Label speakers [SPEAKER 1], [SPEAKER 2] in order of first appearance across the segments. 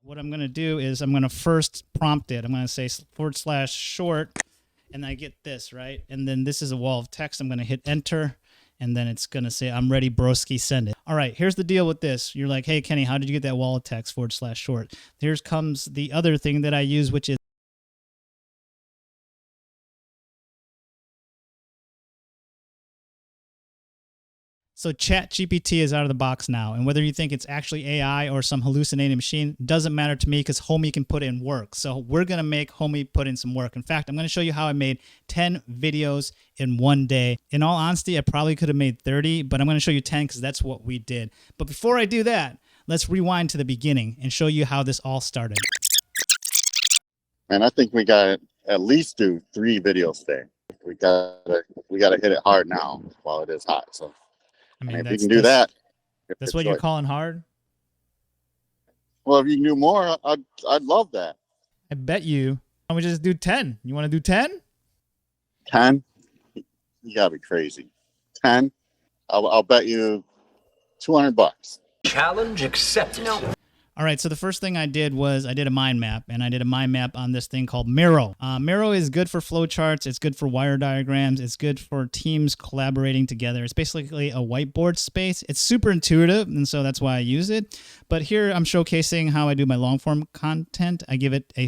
[SPEAKER 1] What I'm going to do is I'm going to first prompt it. I'm going to say / short, and I get this, right? And then this is a wall of text. I'm going to hit enter, and then it's going to say, I'm ready, broski, send it. All right, here's the deal with this. You're like, hey, Kenny, how did you get that wall of text / short? Here comes the other thing that I use, which is so ChatGPT is out of the box now, and whether you think it's actually AI or some hallucinating machine doesn't matter to me because Homie can put in work. So we're going to make Homie put in some work. In fact, I'm going to show you how I made 10 videos in one day. In all honesty, I probably could have made 30, but I'm going to show you 10 because that's what we did. But before I do that, let's rewind to the beginning and show you how this all started.
[SPEAKER 2] And I think we got to at least do 3 videos today. We got to hit it hard now while it is hot. So.
[SPEAKER 1] I mean,
[SPEAKER 2] if you can do that,
[SPEAKER 1] that's what you're calling hard.
[SPEAKER 2] Well, if you can do more, I'd love that.
[SPEAKER 1] I bet you. Why don't we just do 10? You want to do 10?
[SPEAKER 2] 10? You gotta be crazy. 10? I'll bet you $200.
[SPEAKER 3] Challenge accepted. No.
[SPEAKER 1] All right, so the first thing I did was I did a mind map, and I did a mind map on this thing called Miro. Miro is good for flowcharts. It's good for wire diagrams. It's good for teams collaborating together. It's basically a whiteboard space. It's super intuitive, and so that's why I use it. But here I'm showcasing how I do my long form content. I give it a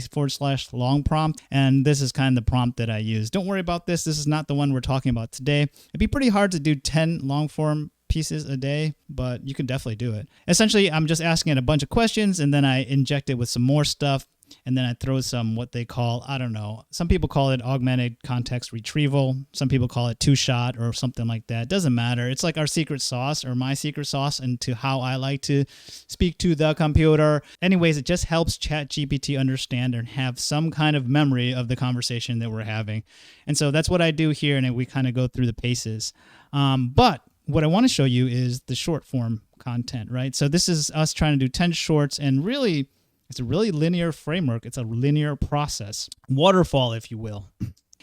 [SPEAKER 1] / long prompt, and this is kind of the prompt that I use. Don't worry about this. This is not the one we're talking about today. It'd be pretty hard to do 10 long form pieces a day, but you can definitely do it. Essentially, I'm just asking it a bunch of questions, and then I inject it with some more stuff, and then I throw some what they call, I don't know, some people call it augmented context retrieval. Some people call it two-shot or something like that. Doesn't matter. It's like our secret sauce or my secret sauce into how I like to speak to the computer. Anyways, it just helps ChatGPT understand and have some kind of memory of the conversation that we're having. And so that's what I do here, and we kind of go through the paces. But what I want to show you is the short form content, right? So this is us trying to do 10 shorts, and really, it's a really linear framework. It's a linear process. Waterfall, if you will.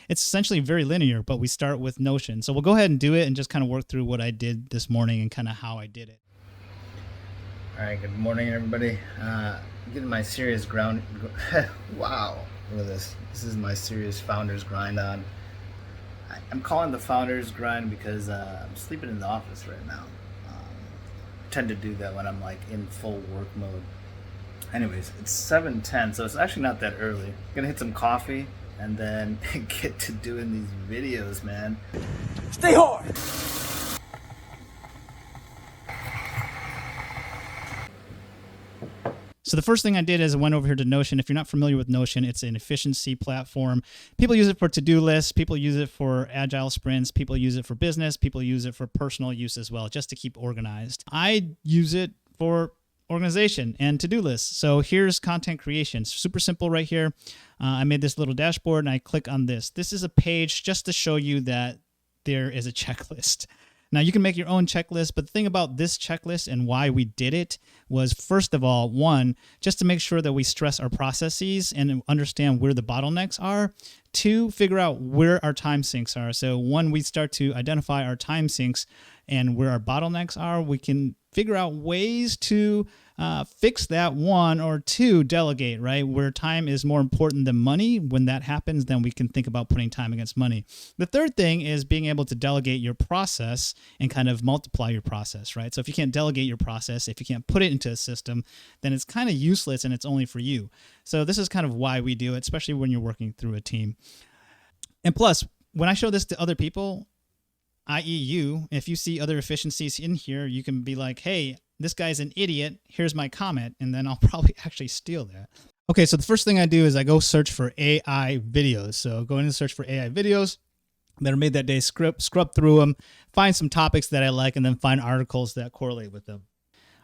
[SPEAKER 1] It's essentially very linear, but we start with Notion. So we'll go ahead and do it and just kind of work through what I did this morning and kind of how I did it.
[SPEAKER 4] All right, good morning, everybody. Getting my serious ground. Wow, look at this. This is my serious founder's grind on. I'm calling the founder's grind because I'm sleeping in the office right now. I tend to do that when I'm like in full work mode. Anyways, it's 7:10, so it's actually not that early. Gonna hit some coffee and then get to doing these videos, man.
[SPEAKER 3] Stay hard.
[SPEAKER 1] So the first thing I did is I went over here to Notion. If you're not familiar with Notion, it's an efficiency platform. People use it for to-do lists. People use it for agile sprints. People use it for business. People use it for personal use as well, just to keep organized. I use it for organization and to-do lists. So here's content creation. Super simple right here. I made this little dashboard, and I click on this. This is a page just to show you that there is a checklist. Now, you can make your own checklist, but the thing about this checklist and why we did it was, first of all, one, just to make sure that we stress our processes and understand where the bottlenecks are. Two, figure out where our time sinks are. So when we start to identify our time sinks and where our bottlenecks are, we can figure out ways to fix that. One, or two, delegate, right? Where time is more important than money. When that happens, then we can think about putting time against money. The third thing is being able to delegate your process and kind of multiply your process, right? So if you can't delegate your process, if you can't put it into a system, then it's kind of useless and it's only for you. So this is kind of why we do it, especially when you're working through a team. And plus, when I show this to other people, i.e. you, if you see other efficiencies in here, you can be like, hey, this guy's an idiot. Here's my comment. And then I'll probably actually steal that. Okay, so the first thing I do is I go search for AI videos. So go in and search for AI videos that are made that day, scrub through them, find some topics that I like, and then find articles that correlate with them.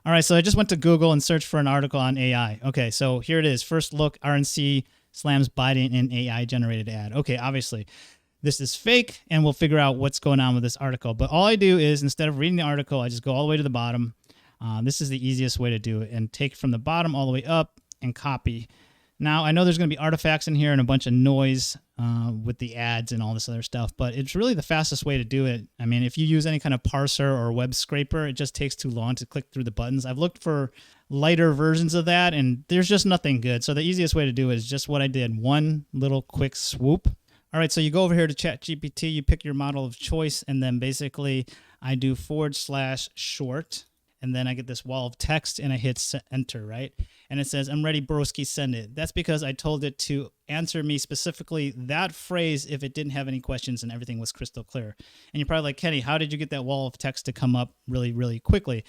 [SPEAKER 1] All right, so I just went to Google and searched for an article on AI. Okay, so here it is. First look, RNC slams Biden in AI-generated ad. Okay, obviously, this is fake, and we'll figure out what's going on with this article. But all I do is, instead of reading the article, I just go all the way to the bottom. This is the easiest way to do it, and take it from the bottom all the way up and copy. Now, I know there's going to be artifacts in here and a bunch of noise with the ads and all this other stuff, but it's really the fastest way to do it. I mean, if you use any kind of parser or web scraper, it just takes too long to click through the buttons. I've looked for lighter versions of that, and there's just nothing good. So the easiest way to do it is just what I did, one little quick swoop. All right, so you go over here to ChatGPT, you pick your model of choice, and then basically I do /short. And then I get this wall of text and I hit enter, right? And it says, I'm ready, broski, send it. That's because I told it to answer me specifically that phrase if it didn't have any questions and everything was crystal clear. And you're probably like, Kenny, how did you get that wall of text to come up really, really quickly?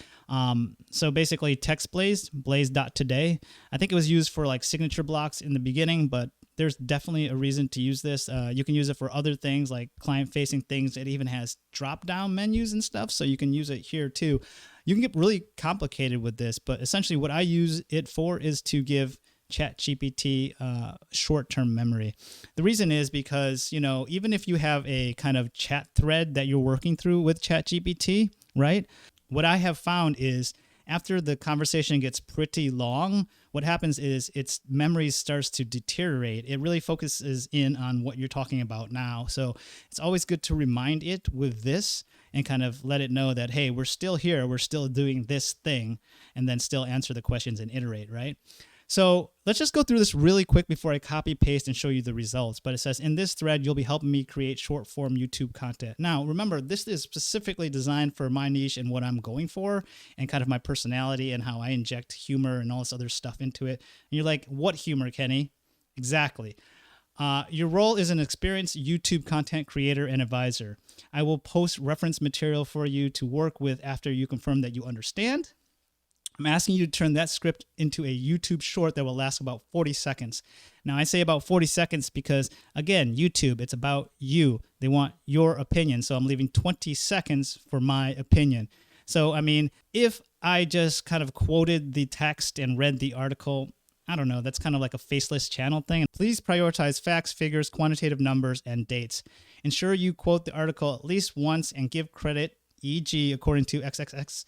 [SPEAKER 1] So basically text blaze.today. I think it was used for like signature blocks in the beginning, but there's definitely a reason to use this. You can use it for other things like client-facing things. It even has drop-down menus and stuff, so you can use it here too. You can get really complicated with this, but essentially what I use it for is to give ChatGPT short-term memory. The reason is because, you know, even if you have a kind of chat thread that you're working through with ChatGPT, right? What I have found is after the conversation gets pretty long, what happens is its memory starts to deteriorate. It really focuses in on what you're talking about now. So it's always good to remind it with this and kind of let it know that, hey, we're still here, we're still doing this thing, and then still answer the questions and iterate, right? So let's just go through this really quick before I copy paste and show you the results. But it says, in this thread, you'll be helping me create short form YouTube content. Now, remember, this is specifically designed for my niche and what I'm going for and kind of my personality and how I inject humor and all this other stuff into it. And you're like, what humor, Kenny? Exactly. Your role is an experienced YouTube content creator and advisor. I will post reference material for you to work with after you confirm that you understand. I'm asking you to turn that script into a YouTube short that will last about 40 seconds. Now, I say about 40 seconds because, again, YouTube, it's about you. They want your opinion, so I'm leaving 20 seconds for my opinion. So, I mean, if I just kind of quoted the text and read the article, I don't know, that's kind of like a faceless channel thing. Please prioritize facts, figures, quantitative numbers, and dates. Ensure you quote the article at least once and give credit, e.g., according to XXX.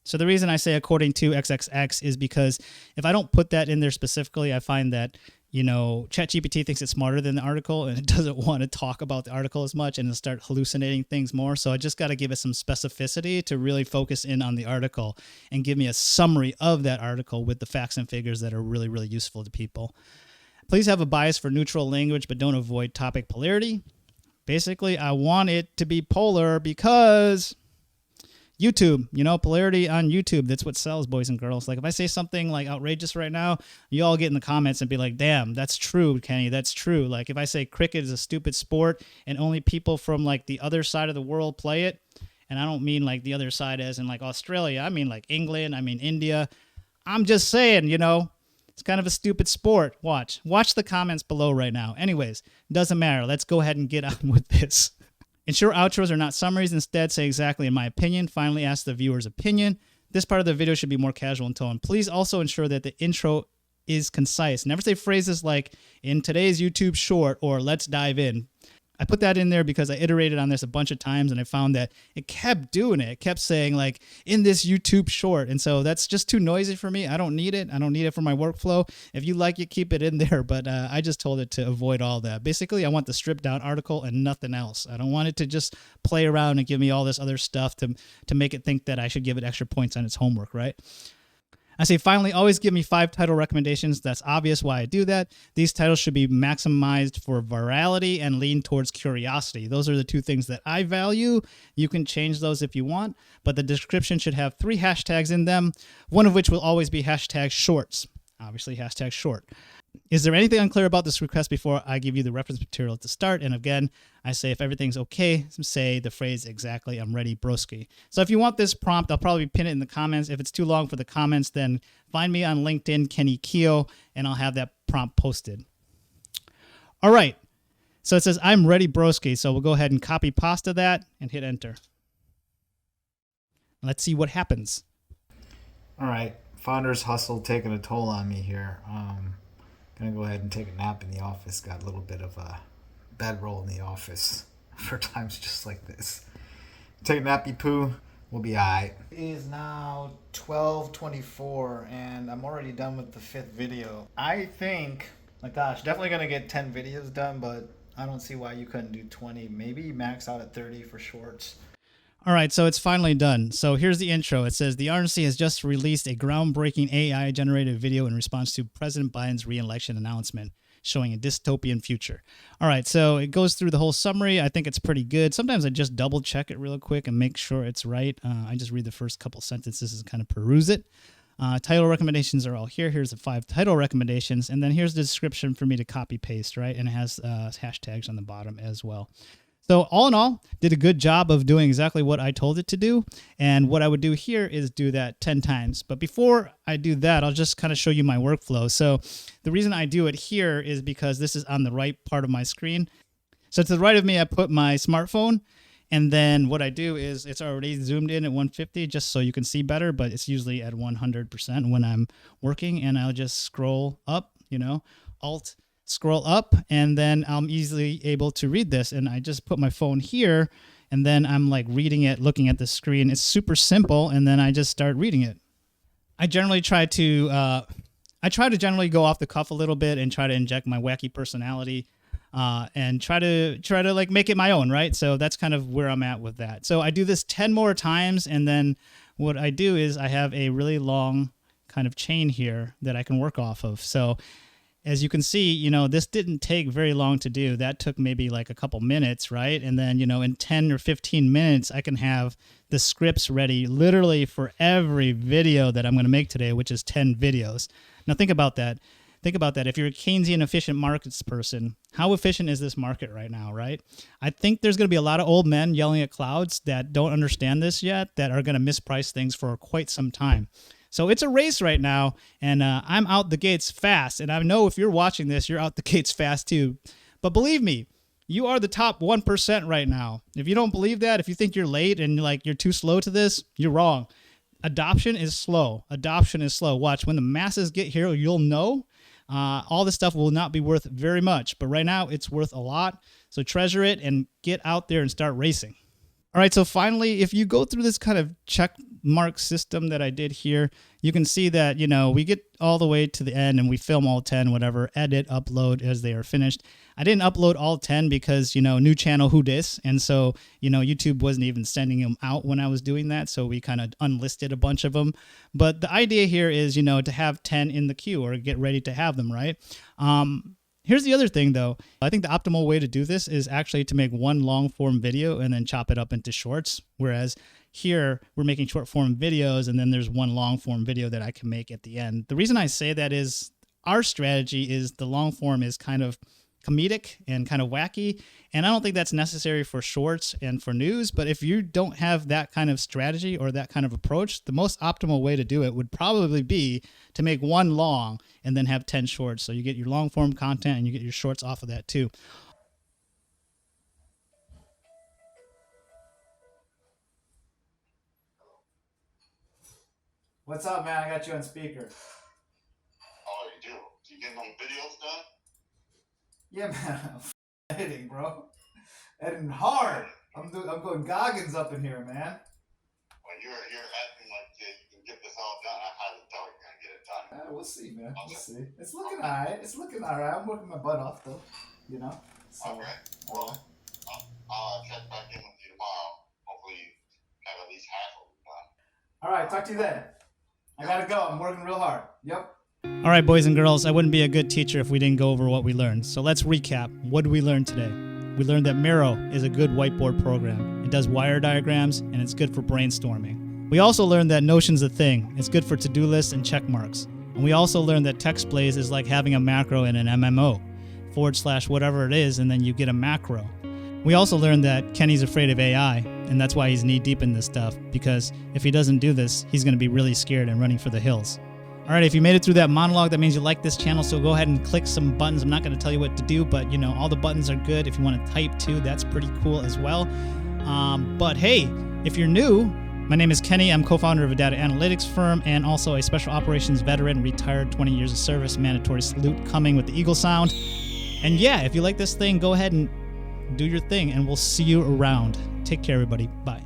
[SPEAKER 1] So the reason I say according to XXX is because if I don't put that in there specifically, I find that, you know, ChatGPT thinks it's smarter than the article and it doesn't want to talk about the article as much and it'll start hallucinating things more. So I just got to give it some specificity to really focus in on the article and give me a summary of that article with the facts and figures that are really, really useful to people. Please have a bias for neutral language, but don't avoid topic polarity. Basically, I want it to be polar because YouTube, you know, polarity on YouTube, that's what sells, boys and girls. Like if I say something like outrageous right now, you all get in the comments and be like, damn, that's true, Kenny, that's true. Like if I say cricket is a stupid sport and only people from like the other side of the world play it, and I don't mean like the other side as in like Australia, I mean like England, I mean India. I'm just saying, you know, it's kind of a stupid sport. Watch the comments below right now. Anyways, doesn't matter. Let's go ahead and get on with this. Ensure outros are not summaries. Instead, say exactly in my opinion. Finally, ask the viewer's opinion. This part of the video should be more casual in tone. Please also ensure that the intro is concise. Never say phrases like, in today's YouTube short, or let's dive in. I put that in there because I iterated on this a bunch of times and I found that it kept doing it. It kept saying like, in this YouTube short. And so that's just too noisy for me. I don't need it. I don't need it for my workflow. If you like it, keep it in there. But I just told it to avoid all that. Basically, I want the stripped down article and nothing else. I don't want it to just play around and give me all this other stuff to make it think that I should give it extra points on its homework, right? I say, finally, always give me 5 title recommendations. That's obvious why I do that. These titles should be maximized for virality and lean towards curiosity. Those are the 2 things that I value. You can change those if you want, but the description should have 3 hashtags in them, one of which will always be hashtag shorts. Obviously, hashtag short. Is there anything unclear about this request before I give you the reference material to start? And again, I say if everything's okay, say the phrase exactly, I'm ready, broski. So if you want this prompt, I'll probably pin it in the comments. If it's too long for the comments, then find me on LinkedIn, Kenny Keogh, and I'll have that prompt posted. All right. So it says, I'm ready, broski. So we'll go ahead and copy pasta that and hit enter. Let's see what happens.
[SPEAKER 4] All right. Founder's hustle taking a toll on me here. Gonna go ahead and take a nap in the office. Got a little bit of a bedroll in the office for times just like this. Take a nappy poo. We'll be alright. It is now 12:24 and I'm already done with the 5th video. I think My gosh, definitely gonna get 10 videos done, but I don't see why you couldn't do 20. Maybe max out at 30 for shorts.
[SPEAKER 1] All right, so it's finally done. So here's the intro. It says the RNC has just released a groundbreaking AI-generated video in response to President Biden's re-election announcement, showing a dystopian future. All right, so it goes through the whole summary. I think it's pretty good. Sometimes I just double check it real quick and make sure it's right. I just read the first couple sentences and kind of peruse it. Title recommendations are all here. Here's the 5 title recommendations, and then here's the description for me to copy paste, right? And it has hashtags on the bottom as well. So all in all, did a good job of doing exactly what I told it to do. And what I would do here is do that 10 times. But before I do that, I'll just kind of show you my workflow. So the reason I do it here is because this is on the right part of my screen. So to the right of me, I put my smartphone. And then what I do is it's already zoomed in at 150 just so you can see better, but it's usually at 100% when I'm working. And I'll just scroll up, Alt scroll up, and then I'm easily able to read this. And I just put my phone here, and then I'm like reading it, looking at the screen. It's super simple, and then I just start reading it. I generally try to generally go off the cuff a little bit and try to inject my wacky personality, and try to like make it my own, right? So that's kind of where I'm at with that. So I do this 10 more times, and then what I do is I have a really long kind of chain here that I can work off of. So as you can see, this didn't take very long to do. That took maybe like a couple minutes, right? And then, in 10 or 15 minutes, I can have the scripts ready literally for every video that I'm going to make today, which is 10 videos. Now think about that. Think about that. If you're a Keynesian efficient markets person, how efficient is this market right now, right? I think there's going to be a lot of old men yelling at clouds that don't understand this yet, that are going to misprice things for quite some time. So it's a race right now, and I'm out the gates fast. And I know if you're watching this, you're out the gates fast too. But believe me, you are the top 1% right now. If you don't believe that, if you think you're late and you're too slow to this, you're wrong. Adoption is slow. Adoption is slow. Watch, when the masses get here, you'll know. All this stuff will not be worth very much, but right now it's worth a lot. So treasure it and get out there and start racing. All right, so finally, if you go through this kind of check mark system that I did here, you can see that, we get all the way to the end and we film all 10, whatever, edit, upload as they are finished. I didn't upload all 10 because, new channel, who dis? And so, YouTube wasn't even sending them out when I was doing that. So we kind of unlisted a bunch of them. But the idea here is, to have 10 in the queue or get ready to have them, right? Here's the other thing, though. I think the optimal way to do this is actually to make one long form video and then chop it up into shorts. Whereas here we're making short form videos and then there's one long form video that I can make at the end. The reason I say that is our strategy is the long form is kind of comedic and kind of wacky. And I don't think that's necessary for shorts and for news. But if you don't have that kind of strategy or that kind of approach, the most optimal way to do it would probably be to make one long and then have 10 shorts. So you get your long form content and you get your shorts off of that too.
[SPEAKER 4] What's up, man? I got you on speaker.
[SPEAKER 2] Oh, you do? You getting them videos done?
[SPEAKER 4] Yeah, man. I'm editing, bro. Editing hard. I'm going Goggins up in here, man.
[SPEAKER 2] Well, you're acting like you can get this all done. I highly doubt you're gonna get it done.
[SPEAKER 4] We'll see, man. We'll see. It's looking alright. It's looking alright. I'm working my butt off, though. So,
[SPEAKER 2] okay. Well, I'll check back in with you tomorrow. Hopefully, you have at least half of it done.
[SPEAKER 4] All right. Talk to you then. I gotta go. I'm working real hard. Yep.
[SPEAKER 1] All right, boys and girls, I wouldn't be a good teacher if we didn't go over what we learned. So let's recap. What did we learn today? We learned that Miro is a good whiteboard program. It does wire diagrams, and it's good for brainstorming. We also learned that Notion's a thing. It's good for to-do lists and check marks. And we also learned that TextBlaze is like having a macro in an MMO, / whatever it is, and then you get a macro. We also learned that Kenny's afraid of AI, and that's why he's knee-deep in this stuff, because if he doesn't do this, he's going to be really scared and running for the hills. All right, if you made it through that monologue, that means you like this channel, so go ahead and click some buttons. I'm not going to tell you what to do, but, all the buttons are good. If you want to type too, that's pretty cool as well. But hey, if you're new, my name is Kenny. I'm co-founder of a data analytics firm and also a special operations veteran, retired 20 years of service, mandatory salute coming with the Eagle sound. And yeah, if you like this thing, go ahead and do your thing, and we'll see you around. Take care, everybody. Bye.